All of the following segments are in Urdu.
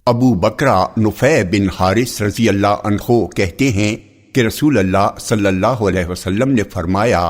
ابو بکرہ نفع بن حارث رضی اللہ عنہ کہتے ہیں کہ رسول اللہ صلی اللہ علیہ وسلم نے فرمایا،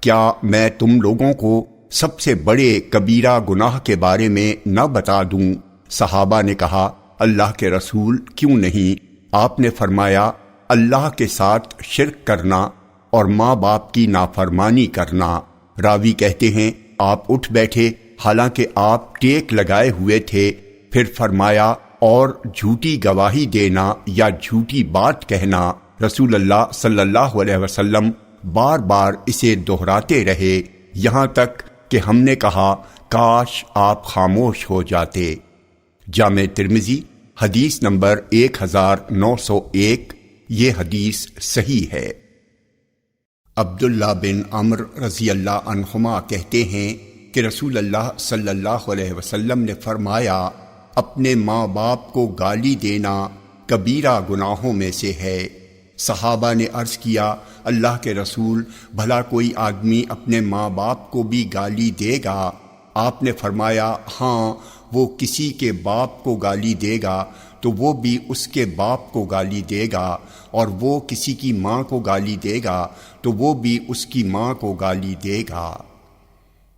کیا میں تم لوگوں کو سب سے بڑے کبیرہ گناہ کے بارے میں نہ بتا دوں؟ صحابہ نے کہا، اللہ کے رسول کیوں نہیں؟ آپ نے فرمایا، اللہ کے ساتھ شرک کرنا اور ماں باپ کی نافرمانی کرنا۔ راوی کہتے ہیں آپ اٹھ بیٹھے حالانکہ آپ ٹیک لگائے ہوئے تھے، پھر فرمایا، اور جھوٹی گواہی دینا یا جھوٹی بات کہنا۔ رسول اللہ صلی اللہ علیہ وسلم بار بار اسے دہراتے رہے، یہاں تک کہ ہم نے کہا کاش آپ خاموش ہو جاتے۔ جامع ترمذی حدیث نمبر 1901، یہ حدیث صحیح ہے۔ عبداللہ بن عمرو رضی اللہ عنہما کہتے ہیں کہ رسول اللہ صلی اللہ علیہ وسلم نے فرمایا، اپنے ماں باپ کو گالی دینا کبیرہ گناہوں میں سے ہے۔ صحابہ نے عرض کیا، اللہ کے رسول، بھلا کوئی آدمی اپنے ماں باپ کو بھی گالی دے گا؟ آپ نے فرمایا، ہاں، وہ کسی کے باپ کو گالی دے گا تو وہ بھی اس کے باپ کو گالی دے گا، اور وہ کسی کی ماں کو گالی دے گا تو وہ بھی اس کی ماں کو گالی دے گا۔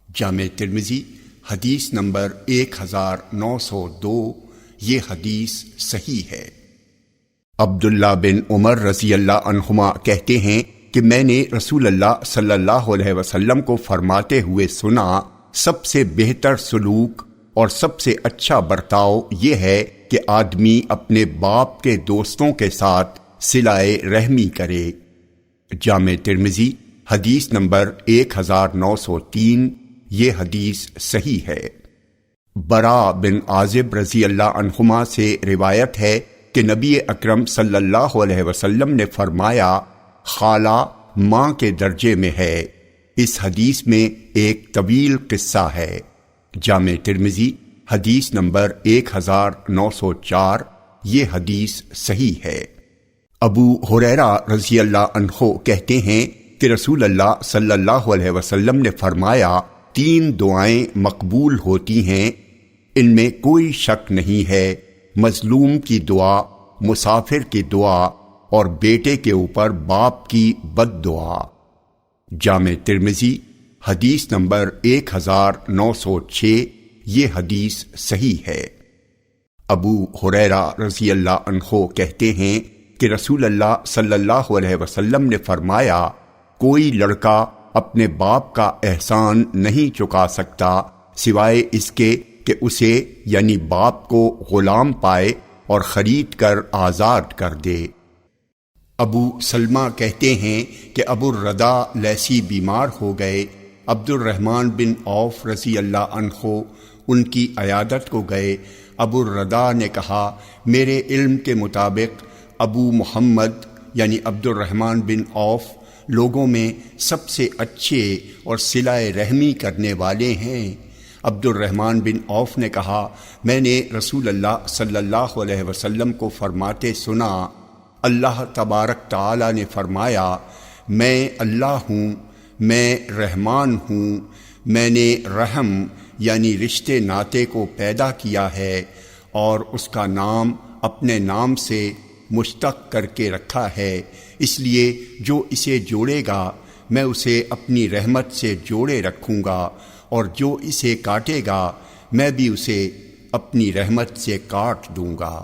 جامع ترمذی حدیث نمبر 1902، یہ حدیث صحیح ہے۔ عبداللہ بن عمر رضی اللہ عنہما کہتے ہیں کہ میں نے رسول اللہ صلی اللہ علیہ وسلم کو فرماتے ہوئے سنا، سب سے بہتر سلوک اور سب سے اچھا برتاؤ یہ ہے کہ آدمی اپنے باپ کے دوستوں کے ساتھ صلہ رحمی کرے۔ جامع ترمذی حدیث نمبر 1903، یہ حدیث صحیح ہے۔ برا بن عازب رضی اللہ عنہما سے روایت ہے کہ نبی اکرم صلی اللہ علیہ وسلم نے فرمایا، خالہ ماں کے درجے میں ہے۔ اس حدیث میں ایک طویل قصہ ہے۔ جامع ترمذی حدیث نمبر 1904، یہ حدیث صحیح ہے۔ ابو ہریرہ رضی اللہ عنہ کہتے ہیں کہ رسول اللہ صلی اللہ علیہ وسلم نے فرمایا، 3 دعائیں مقبول ہوتی ہیں، ان میں کوئی شک نہیں ہے، مظلوم کی دعا، مسافر کی دعا، اور بیٹے کے اوپر باپ کی بد دعا۔ جامع ترمذی حدیث نمبر 1906، یہ حدیث صحیح ہے۔ ابو ہریرہ رضی اللہ عنہ کہتے ہیں کہ رسول اللہ صلی اللہ علیہ وسلم نے فرمایا، کوئی لڑکا اپنے باپ کا احسان نہیں چکا سکتا سوائے اس کے کہ اسے یعنی باپ کو غلام پائے اور خرید کر آزاد کر دے۔ ابو سلمہ کہتے ہیں کہ ابو الرداء لیسی بیمار ہو گئے، عبد الرحمن بن عوف رضی اللہ عنہ ان کی عیادت کو گئے۔ ابو الرداء نے کہا، میرے علم کے مطابق ابو محمد یعنی عبد الرحمن بن عوف لوگوں میں سب سے اچھے اور صلہ رحمی کرنے والے ہیں۔ عبد الرحمن بن عوف نے کہا، میں نے رسول اللہ صلی اللہ علیہ وسلم کو فرماتے سنا، اللہ تبارک تعالی نے فرمایا، میں اللہ ہوں، میں رحمان ہوں، میں نے رحم یعنی رشتے ناطے کو پیدا کیا ہے اور اس کا نام اپنے نام سے مشتق کر کے رکھا ہے، اس لیے جو اسے جوڑے گا میں اسے اپنی رحمت سے جوڑے رکھوں گا، اور جو اسے کاٹے گا میں بھی اسے اپنی رحمت سے کاٹ دوں گا۔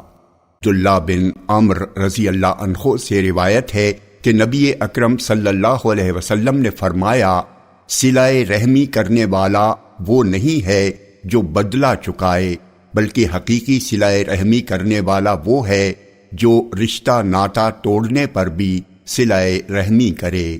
عبداللہ بن عمرو رضی اللہ عنہ سے روایت ہے کہ نبی اکرم صلی اللہ علیہ وسلم نے فرمایا، صلہ رحمی کرنے والا وہ نہیں ہے جو بدلہ چکائے، بلکہ حقیقی صلہ رحمی کرنے والا وہ ہے جو رشتہ ناتا توڑنے پر بھی صلہ رحمی کرے۔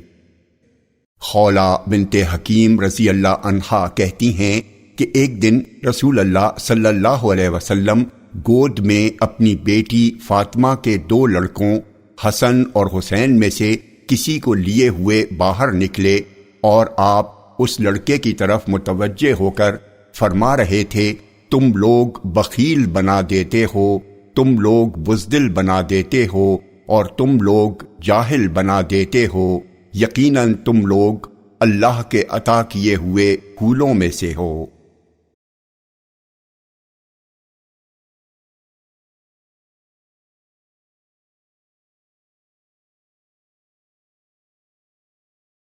خولہ بنت حکیم رضی اللہ عنہا کہتی ہیں کہ ایک دن رسول اللہ صلی اللہ علیہ وسلم گود میں اپنی بیٹی فاطمہ کے 2 لڑکوں حسن اور حسین میں سے کسی کو لیے ہوئے باہر نکلے، اور آپ اس لڑکے کی طرف متوجہ ہو کر فرما رہے تھے، تم لوگ بخیل بنا دیتے ہو، تم لوگ بزدل بنا دیتے ہو، اور تم لوگ جاہل بنا دیتے ہو، یقیناً تم لوگ اللہ کے عطا کیے ہوئے پھولوں میں سے ہو۔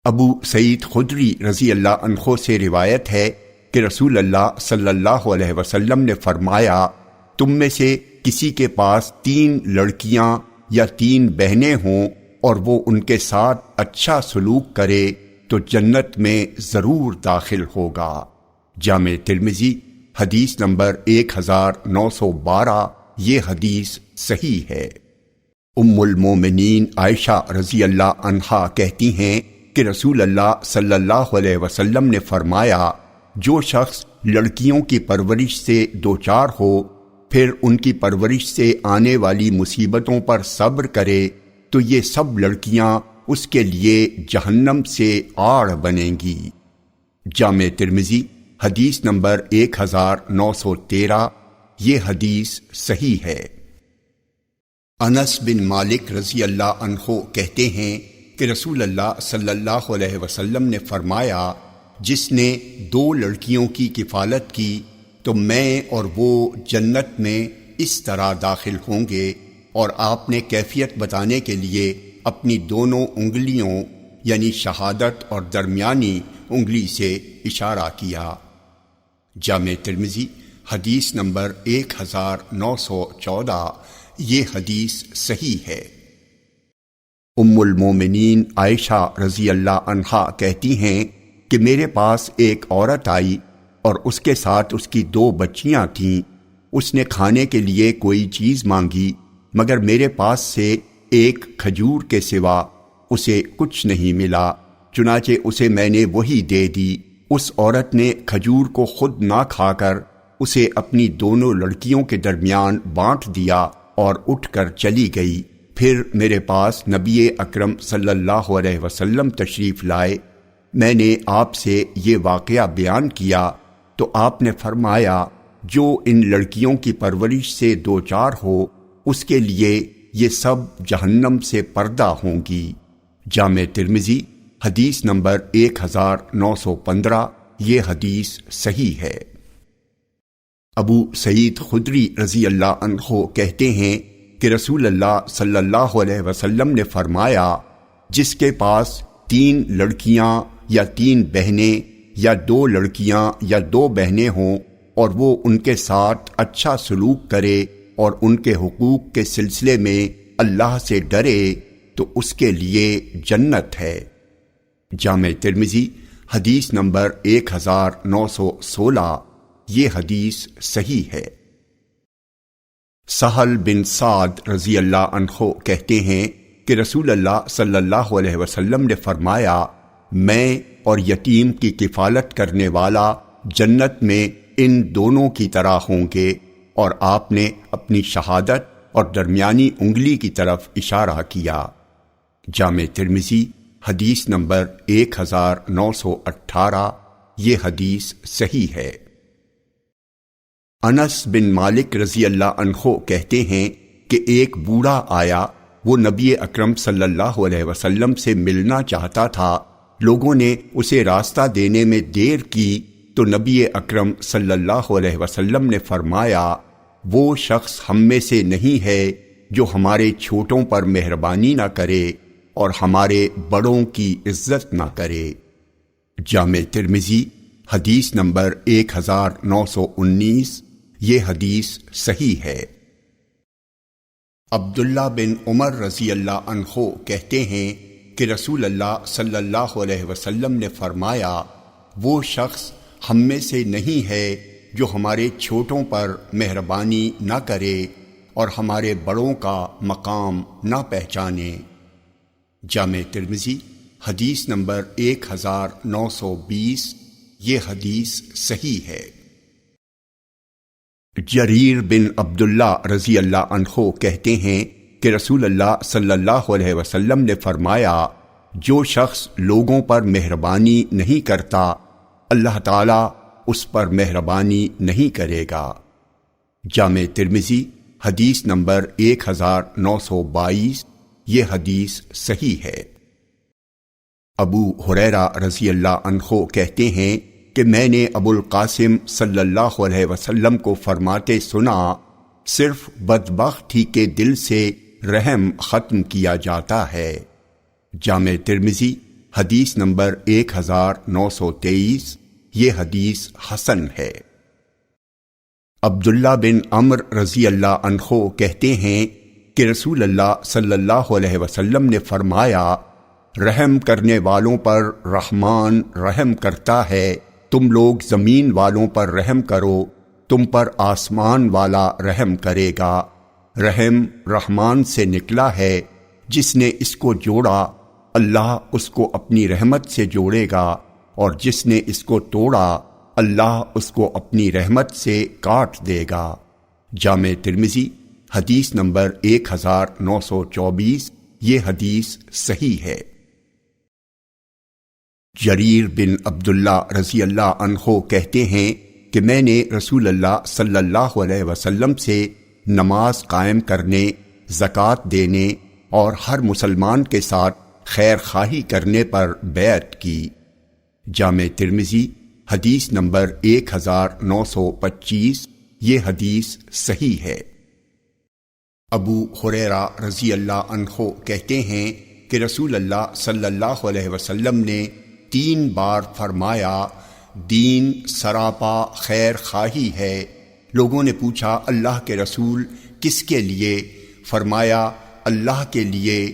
ابو سعید خدری رضی اللہ عنہ سے روایت ہے کہ رسول اللہ صلی اللہ علیہ وسلم نے فرمایا، تم میں سے کسی کے پاس 3 لڑکیاں یا 3 بہنیں ہوں اور وہ ان کے ساتھ اچھا سلوک کرے تو جنت میں ضرور داخل ہوگا۔ جامع ترمذی حدیث نمبر 1912۔ یہ حدیث صحیح ہے۔ ام المومنین عائشہ رضی اللہ عنہا کہتی ہیں کہ رسول اللہ صلی اللہ علیہ وسلم نے فرمایا، جو شخص لڑکیوں کی پرورش سے دوچار ہو پھر ان کی پرورش سے آنے والی مصیبتوں پر صبر کرے تو یہ سب لڑکیاں اس کے لیے جہنم سے آڑ بنیں گی۔ جامع ترمذی حدیث نمبر 1913۔ یہ حدیث صحیح ہے۔ انس بن مالک رضی اللہ عنہ کہتے ہیں کہ رسول اللہ صلی اللہ علیہ وسلم نے فرمایا، جس نے 2 لڑکیوں کی کفالت کی تو میں اور وہ جنت میں اس طرح داخل ہوں گے، اور آپ نے کیفیت بتانے کے لیے اپنی دونوں انگلیوں یعنی شہادت اور درمیانی انگلی سے اشارہ کیا۔ جامع ترمذی حدیث نمبر 1914۔ یہ حدیث صحیح ہے۔ ام المومنین عائشہ رضی اللہ عنہا کہتی ہیں کہ میرے پاس ایک عورت آئی اور اس کے ساتھ اس کی 2 بچیاں تھیں۔ اس نے کھانے کے لیے کوئی چیز مانگی مگر میرے پاس سے ایک کھجور کے سوا اسے کچھ نہیں ملا، چنانچہ اسے میں نے وہی دے دی۔ اس عورت نے کھجور کو خود نہ کھا کر اسے اپنی دونوں لڑکیوں کے درمیان بانٹ دیا اور اٹھ کر چلی گئی۔ پھر میرے پاس نبی اکرم صلی اللہ علیہ وسلم تشریف لائے۔ میں نے آپ سے یہ واقعہ بیان کیا تو آپ نے فرمایا، جو ان لڑکیوں کی پرورش سے دوچار ہو اس کے لیے یہ سب جہنم سے پردہ ہوں گی۔ جامع ترمذی حدیث نمبر 1915۔ یہ حدیث صحیح ہے۔ ابو سعید خدری رضی اللہ عنہ کہتے ہیں کہ رسول اللہ صلی اللہ علیہ وسلم نے فرمایا، جس کے پاس 3 لڑکیاں یا 3 بہنیں یا 2 لڑکیاں یا 2 بہنیں ہوں اور وہ ان کے ساتھ اچھا سلوک کرے اور ان کے حقوق کے سلسلے میں اللہ سے ڈرے تو اس کے لیے جنت ہے۔ جامع ترمذی حدیث نمبر 1916۔ یہ حدیث صحیح ہے۔ سہل بن سعد رضی اللہ عنہ کہتے ہیں کہ رسول اللہ صلی اللہ علیہ وسلم نے فرمایا، میں اور یتیم کی کفالت کرنے والا جنت میں ان دونوں کی طرح ہوں گے، اور آپ نے اپنی شہادت اور درمیانی انگلی کی طرف اشارہ کیا۔ جامع ترمذی حدیث نمبر 1918۔ یہ حدیث صحیح ہے۔ انس بن مالک رضی اللہ عنہ کہتے ہیں کہ ایک بوڑھا آیا، وہ نبی اکرم صلی اللہ علیہ وسلم سے ملنا چاہتا تھا۔ لوگوں نے اسے راستہ دینے میں دیر کی تو نبی اکرم صلی اللہ علیہ وسلم نے فرمایا، وہ شخص ہم میں سے نہیں ہے جو ہمارے چھوٹوں پر مہربانی نہ کرے اور ہمارے بڑوں کی عزت نہ کرے۔ جامع ترمذی حدیث نمبر 1919۔ یہ حدیث صحیح ہے۔ عبداللہ بن عمر رضی اللہ عنہ کہتے ہیں کہ رسول اللہ صلی اللہ علیہ وسلم نے فرمایا، وہ شخص ہم میں سے نہیں ہے جو ہمارے چھوٹوں پر مہربانی نہ کرے اور ہمارے بڑوں کا مقام نہ پہچانے۔ جامع ترمذی حدیث نمبر 1920۔ یہ حدیث صحیح ہے۔ جریر بن عبداللہ رضی اللہ عنہ کہتے ہیں کہ رسول اللہ صلی اللہ علیہ وسلم نے فرمایا، جو شخص لوگوں پر مہربانی نہیں کرتا اللہ تعالیٰ اس پر مہربانی نہیں کرے گا۔ جامع ترمذی حدیث نمبر 1922۔ یہ حدیث صحیح ہے۔ ابو ہریرہ رضی اللہ عنہ کہتے ہیں کہ میں نے ابو القاسم صلی اللہ علیہ وسلم کو فرماتے سنا، صرف بدبخت ہی کے دل سے رحم ختم کیا جاتا ہے۔ جامع ترمذی حدیث نمبر 1923، یہ حدیث حسن ہے۔ عبداللہ بن عمر رضی اللہ عنہ کہتے ہیں کہ رسول اللہ صلی اللہ علیہ وسلم نے فرمایا، رحم کرنے والوں پر رحمان رحم کرتا ہے، تم لوگ زمین والوں پر رحم کرو، تم پر آسمان والا رحم کرے گا۔ رحم رحمان سے نکلا ہے، جس نے اس کو جوڑا اللہ اس کو اپنی رحمت سے جوڑے گا، اور جس نے اس کو توڑا اللہ اس کو اپنی رحمت سے کاٹ دے گا۔ جامع ترمذی حدیث نمبر 1924، یہ حدیث صحیح ہے۔ جریر بن عبداللہ رضی اللہ عنہ کہتے ہیں کہ میں نے رسول اللہ صلی اللہ علیہ وسلم سے نماز قائم کرنے، زکوٰۃ دینے اور ہر مسلمان کے ساتھ خیر خواہی کرنے پر بیعت کی۔ جامع ترمذی حدیث نمبر 1925، یہ حدیث صحیح ہے۔ ابو ہریرہ رضی اللہ عنہ کہتے ہیں کہ رسول اللہ صلی اللہ علیہ وسلم نے 3 بار فرمایا، دین سراپا خیر خواہی ہے۔ لوگوں نے پوچھا، اللہ کے رسول کس کے لیے؟ فرمایا، اللہ کے لیے،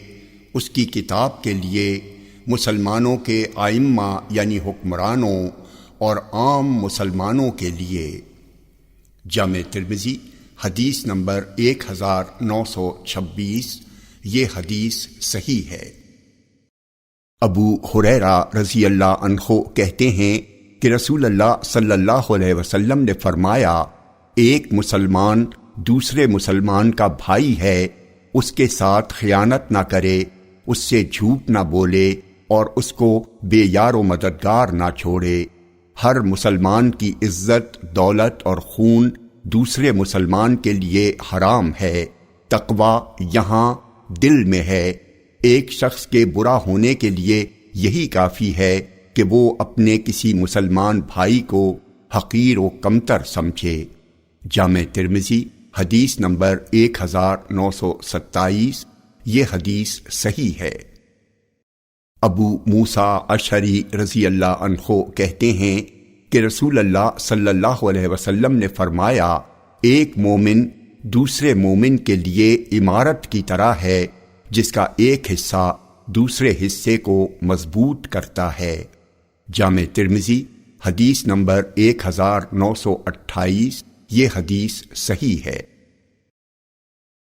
اس کی کتاب کے لیے، مسلمانوں کے ائمہ یعنی حکمرانوں اور عام مسلمانوں کے لیے۔ جامع ترمذی حدیث نمبر 1926، یہ حدیث صحیح ہے۔ ابو ہریرہ رضی اللہ عنہ کہتے ہیں کہ رسول اللہ صلی اللہ علیہ وسلم نے فرمایا، ایک مسلمان دوسرے مسلمان کا بھائی ہے، اس کے ساتھ خیانت نہ کرے، اس سے جھوٹ نہ بولے اور اس کو بے یار و مددگار نہ چھوڑے۔ ہر مسلمان کی عزت، دولت اور خون دوسرے مسلمان کے لیے حرام ہے۔ تقوی یہاں دل میں ہے۔ ایک شخص کے برا ہونے کے لیے یہی کافی ہے کہ وہ اپنے کسی مسلمان بھائی کو حقیر و کمتر سمجھے۔ جامع ترمذی حدیث نمبر 1927، یہ حدیث صحیح ہے۔ ابو موسیٰ اشعری رضی اللہ عنہ کہتے ہیں کہ رسول اللہ صلی اللہ علیہ وسلم نے فرمایا، ایک مومن دوسرے مومن کے لیے عمارت کی طرح ہے، جس کا ایک حصہ دوسرے حصے کو مضبوط کرتا ہے۔ جامع ترمذی حدیث نمبر 1928، یہ حدیث صحیح ہے۔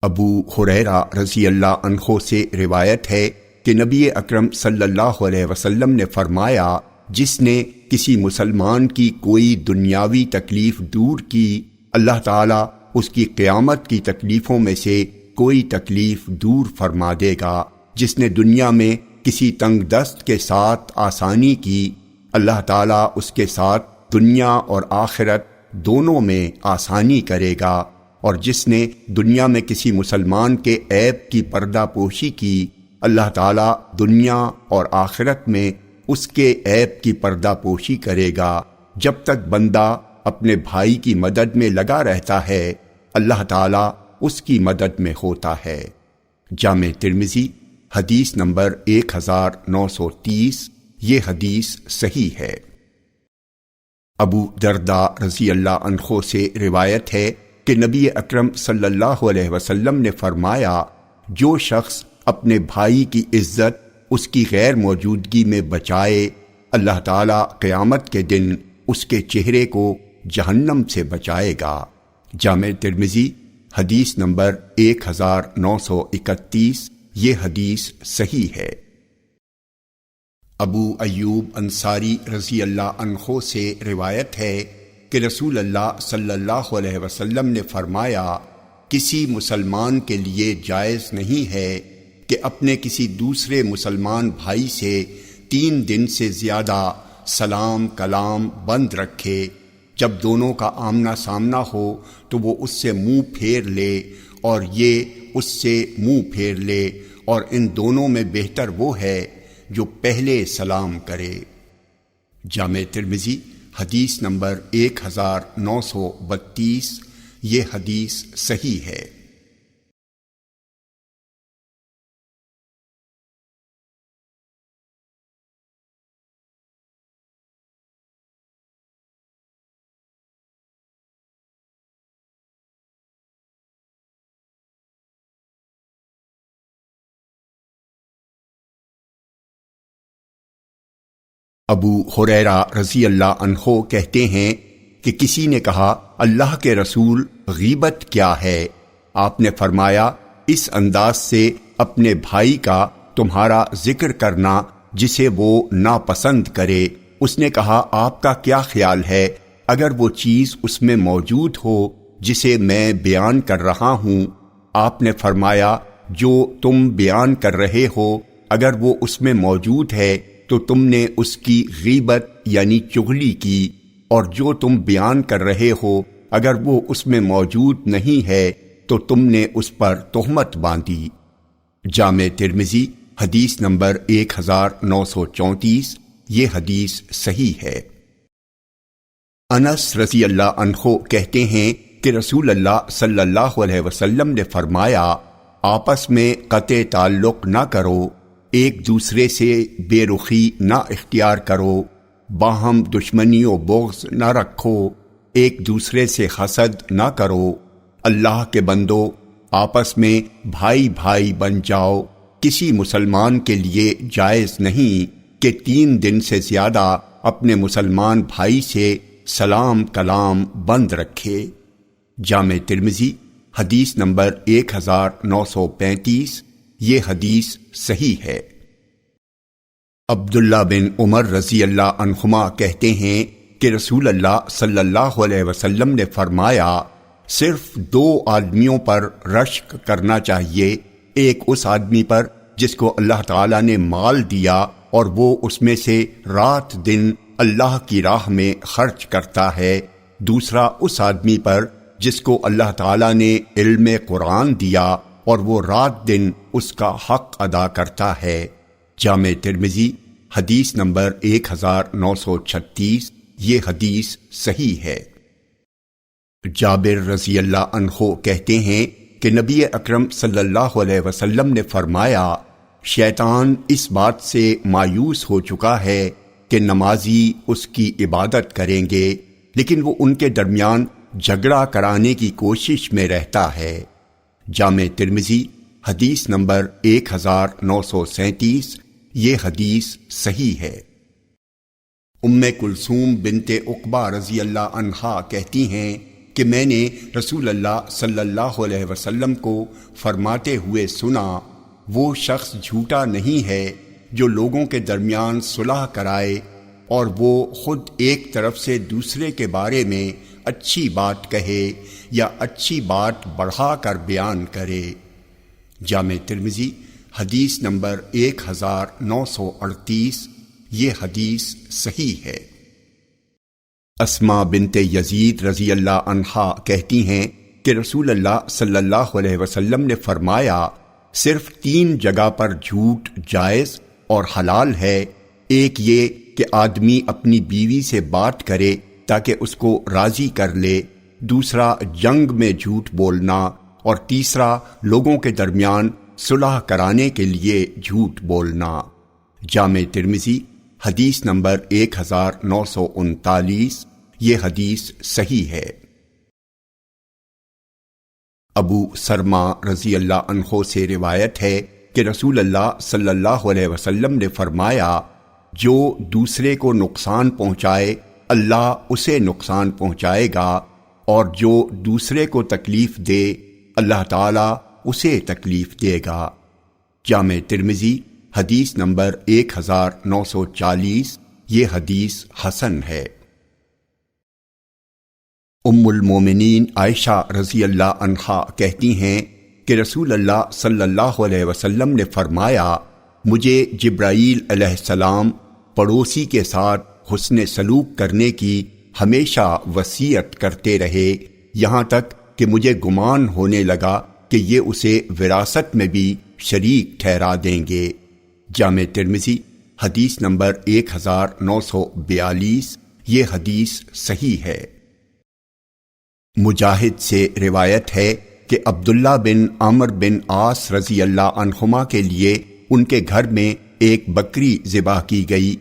ابو ہریرہ رضی اللہ عنہ سے روایت ہے کہ نبی اکرم صلی اللہ علیہ وسلم نے فرمایا، جس نے کسی مسلمان کی کوئی دنیاوی تکلیف دور کی، اللہ تعالیٰ اس کی قیامت کی تکلیفوں میں سے کوئی تکلیف دور فرما دے گا۔ جس نے دنیا میں کسی تنگ دست کے ساتھ آسانی کی، اللہ تعالیٰ اس کے ساتھ دنیا اور آخرت دونوں میں آسانی کرے گا۔ اور جس نے دنیا میں کسی مسلمان کے عیب کی پردہ پوشی کی، اللہ تعالیٰ دنیا اور آخرت میں اس کے عیب کی پردہ پوشی کرے گا۔ جب تک بندہ اپنے بھائی کی مدد میں لگا رہتا ہے، اللہ تعالیٰ اس کی مدد میں ہوتا ہے۔ جامع ترمذی حدیث نمبر 1930، یہ حدیث صحیح ہے۔ ابو درداء رضی اللہ عنہ سے روایت ہے کہ نبی اکرم صلی اللہ علیہ وسلم نے فرمایا، جو شخص اپنے بھائی کی عزت اس کی غیر موجودگی میں بچائے، اللہ تعالیٰ قیامت کے دن اس کے چہرے کو جہنم سے بچائے گا۔ جامع ترمذی حدیث نمبر 1931، یہ حدیث صحیح ہے۔ ابو ایوب انصاری رضی اللہ عنہ سے روایت ہے کہ رسول اللہ صلی اللہ علیہ وسلم نے فرمایا، کسی مسلمان کے لیے جائز نہیں ہے کہ اپنے کسی دوسرے مسلمان بھائی سے 3 دن سے زیادہ سلام کلام بند رکھے۔ جب دونوں کا آمنا سامنا ہو تو وہ اس سے منہ پھیر لے اور یہ اس سے منہ پھیر لے، اور ان دونوں میں بہتر وہ ہے جو پہلے سلام کرے۔ جامع ترمذی حدیث نمبر 1932، یہ حدیث صحیح ہے۔ ابو ہریرہ رضی اللہ عنہ کہتے ہیں کہ کسی نے کہا اللہ کے رسول غیبت کیا ہے؟ آپ نے فرمایا اس انداز سے اپنے بھائی کا تمہارا ذکر کرنا جسے وہ ناپسند کرے۔ اس نے کہا آپ کا کیا خیال ہے اگر وہ چیز اس میں موجود ہو جسے میں بیان کر رہا ہوں؟ آپ نے فرمایا جو تم بیان کر رہے ہو اگر وہ اس میں موجود ہے تو تم نے اس کی غیبت یعنی چغلی کی، اور جو تم بیان کر رہے ہو اگر وہ اس میں موجود نہیں ہے تو تم نے اس پر تہمت باندھی۔ جامع ترمذی حدیث نمبر 1934، یہ حدیث صحیح ہے۔ انس رضی اللہ عنہ کہتے ہیں کہ رسول اللہ صلی اللہ علیہ وسلم نے فرمایا آپس میں قطع تعلق نہ کرو، ایک دوسرے سے بے رخی نہ اختیار کرو، باہم دشمنی و بغض نہ رکھو، ایک دوسرے سے حسد نہ کرو، اللہ کے بندو آپس میں بھائی بھائی بن جاؤ۔ کسی مسلمان کے لیے جائز نہیں کہ 3 دن سے زیادہ اپنے مسلمان بھائی سے سلام کلام بند رکھے۔ جامع ترمذی حدیث نمبر 1935، یہ حدیث صحیح ہے۔ عبداللہ بن عمر رضی اللہ عنہما کہتے ہیں کہ رسول اللہ صلی اللہ علیہ وسلم نے فرمایا صرف 2 آدمیوں پر رشک کرنا چاہیے، ایک اس آدمی پر جس کو اللہ تعالیٰ نے مال دیا اور وہ اس میں سے رات دن اللہ کی راہ میں خرچ کرتا ہے، دوسرا اس آدمی پر جس کو اللہ تعالیٰ نے علم قرآن دیا اور وہ رات دن اس کا حق ادا کرتا ہے۔ جامع ترمذی حدیث نمبر 1936، یہ حدیث صحیح ہے۔ جابر رضی اللہ عنہ کہتے ہیں کہ نبی اکرم صلی اللہ علیہ وسلم نے فرمایا شیطان اس بات سے مایوس ہو چکا ہے کہ نمازی اس کی عبادت کریں گے لیکن وہ ان کے درمیان جھگڑا کرانے کی کوشش میں رہتا ہے۔ جامع ترمذی حدیث نمبر 1937، یہ حدیث صحیح ہے۔ ام کلثوم بنت عقبہ رضی اللہ عنہا کہتی ہیں کہ میں نے رسول اللہ صلی اللہ علیہ وسلم کو فرماتے ہوئے سنا وہ شخص جھوٹا نہیں ہے جو لوگوں کے درمیان صلح کرائے اور وہ خود ایک طرف سے دوسرے کے بارے میں اچھی بات کہے یا اچھی بات بڑھا کر بیان کرے۔ جامع ترمذی حدیث نمبر 1938، یہ حدیث صحیح ہے۔ اسماء بنت یزید رضی اللہ عنہا کہتی ہیں کہ رسول اللہ صلی اللہ علیہ وسلم نے فرمایا صرف 3 جگہ پر جھوٹ جائز اور حلال ہے، ایک یہ کہ آدمی اپنی بیوی سے بات کرے تاکہ اس کو راضی کر لے، دوسرا جنگ میں جھوٹ بولنا، اور تیسرا لوگوں کے درمیان صلح کرانے کے لیے جھوٹ بولنا۔ جامع ترمذی حدیث نمبر 1939، یہ حدیث صحیح ہے۔ ابو سرما رضی اللہ عنہ سے روایت ہے کہ رسول اللہ صلی اللہ علیہ وسلم نے فرمایا جو دوسرے کو نقصان پہنچائے اللہ اسے نقصان پہنچائے گا، اور جو دوسرے کو تکلیف دے اللہ تعالیٰ اسے تکلیف دے گا۔ جامع ترمذی حدیث نمبر 1940، یہ حدیث حسن ہے۔ ام المومنین عائشہ رضی اللہ عنہا کہتی ہیں کہ رسول اللہ صلی اللہ علیہ وسلم نے فرمایا مجھے جبرائیل علیہ السلام پڑوسی کے ساتھ حسن سلوک کرنے کی ہمیشہ وصیت کرتے رہے، یہاں تک کہ مجھے گمان ہونے لگا کہ یہ اسے وراثت میں بھی شریک ٹھہرا دیں گے۔ جامع ترمذی حدیث نمبر 1942، یہ حدیث صحیح ہے۔ مجاہد سے روایت ہے کہ عبداللہ بن عمر بن عاص رضی اللہ عنہما کے لیے ان کے گھر میں ایک بکری ذبح کی گئی۔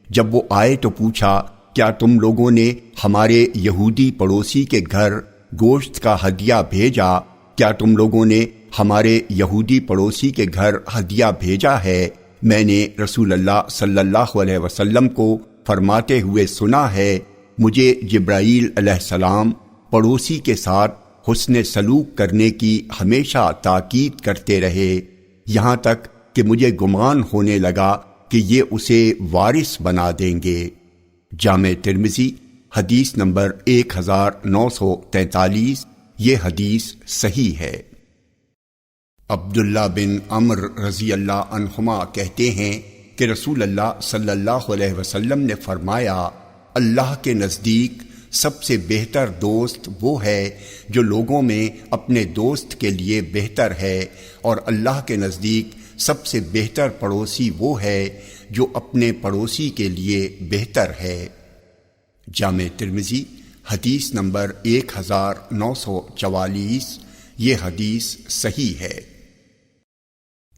جب وہ آئے تو پوچھا کیا تم لوگوں نے ہمارے یہودی پڑوسی کے گھر گوشت کا ہدیہ بھیجا؟ کیا تم لوگوں نے ہمارے یہودی پڑوسی کے گھر ہدیہ بھیجا ہے؟ میں نے رسول اللہ صلی اللہ علیہ وسلم کو فرماتے ہوئے سنا ہے، مجھے جبرائیل علیہ السلام پڑوسی کے ساتھ حسن سلوک کرنے کی ہمیشہ تاکید کرتے رہے، یہاں تک کہ مجھے گمان ہونے لگا کہ یہ اسے وارث بنا دیں گے۔ جامع ترمذی حدیث نمبر 1943، یہ حدیث صحیح ہے۔ عبداللہ بن عمرو رضی اللہ عنہما کہتے ہیں کہ رسول اللہ صلی اللہ علیہ وسلم نے فرمایا، اللہ کے نزدیک سب سے بہتر دوست وہ ہے جو لوگوں میں اپنے دوست کے لیے بہتر ہے، اور اللہ کے نزدیک سب سے بہتر پڑوسی وہ ہے جو اپنے پڑوسی کے لیے بہتر ہے۔ جامع ترمذی حدیث نمبر 1944، یہ حدیث صحیح ہے۔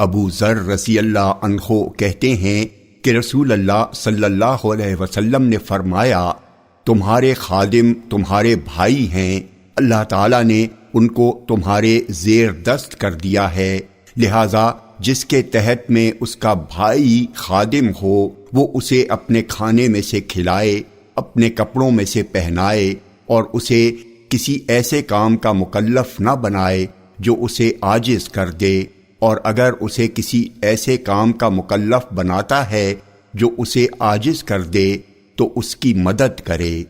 ابو ذر رضی اللہ عنہ کہتے ہیں کہ رسول اللہ صلی اللہ علیہ وسلم نے فرمایا، تمہارے خادم تمہارے بھائی ہیں، اللہ تعالیٰ نے ان کو تمہارے زیر دست کر دیا ہے، لہذا جس کے تحت میں اس کا بھائی خادم ہو وہ اسے اپنے کھانے میں سے کھلائے، اپنے کپڑوں میں سے پہنائے، اور اسے کسی ایسے کام کا مکلف نہ بنائے جو اسے عاجز کر دے، اور اگر اسے کسی ایسے کام کا مکلف بناتا ہے جو اسے عاجز کر دے تو اس کی مدد کرے۔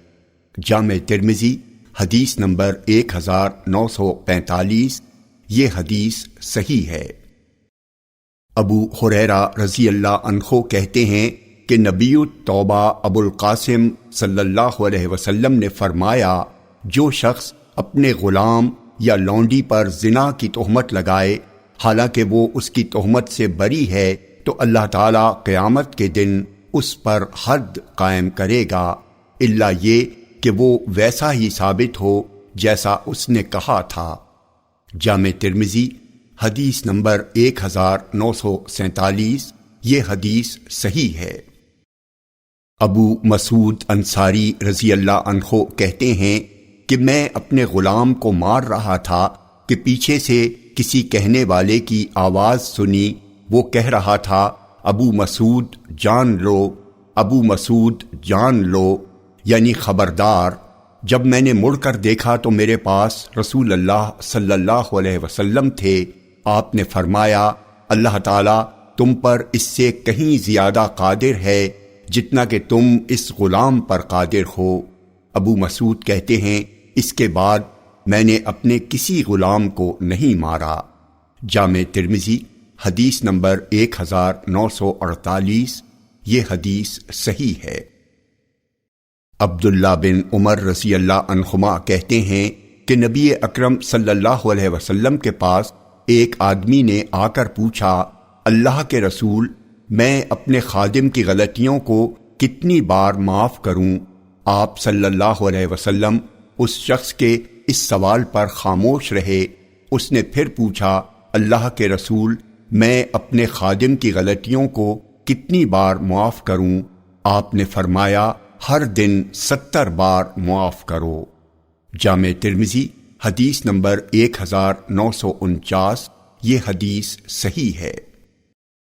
جامع ترمذی حدیث نمبر 1945، یہ حدیث صحیح ہے۔ ابو ہریرہ رضی اللہ عنہ کہتے ہیں کہ نبی التوبہ ابو القاسم صلی اللہ علیہ وسلم نے فرمایا، جو شخص اپنے غلام یا لونڈی پر زنا کی تہمت لگائے حالانکہ وہ اس کی تہمت سے بری ہے تو اللہ تعالیٰ قیامت کے دن اس پر حد قائم کرے گا، الا یہ کہ وہ ویسا ہی ثابت ہو جیسا اس نے کہا تھا۔ جامع ترمذی حدیث نمبر 1947، یہ حدیث صحیح ہے۔ ابو مسعود انصاری رضی اللہ عنہ کہتے ہیں کہ میں اپنے غلام کو مار رہا تھا کہ پیچھے سے کسی کہنے والے کی آواز سنی، وہ کہہ رہا تھا، ابو مسعود جان لو، ابو مسعود جان لو، یعنی خبردار۔ جب میں نے مڑ کر دیکھا تو میرے پاس رسول اللہ صلی اللہ علیہ وسلم تھے۔ آپ نے فرمایا، اللہ تعالیٰ تم پر اس سے کہیں زیادہ قادر ہے جتنا کہ تم اس غلام پر قادر ہو۔ ابو مسعود کہتے ہیں، اس کے بعد میں نے اپنے کسی غلام کو نہیں مارا۔ جامع ترمذی حدیث نمبر 1948، یہ حدیث صحیح ہے۔ عبداللہ بن عمر رضی اللہ عنہما کہتے ہیں کہ نبی اکرم صلی اللہ علیہ وسلم کے پاس ایک آدمی نے آ کر پوچھا، اللہ کے رسول، میں اپنے خادم کی غلطیوں کو کتنی بار معاف کروں؟ آپ صلی اللہ علیہ وسلم اس شخص کے اس سوال پر خاموش رہے۔ اس نے پھر پوچھا، اللہ کے رسول، میں اپنے خادم کی غلطیوں کو کتنی بار معاف کروں؟ آپ نے فرمایا، ہر دن 70 بار معاف کرو۔ جامع ترمذی حدیث نمبر 1949، یہ حدیث صحیح ہے۔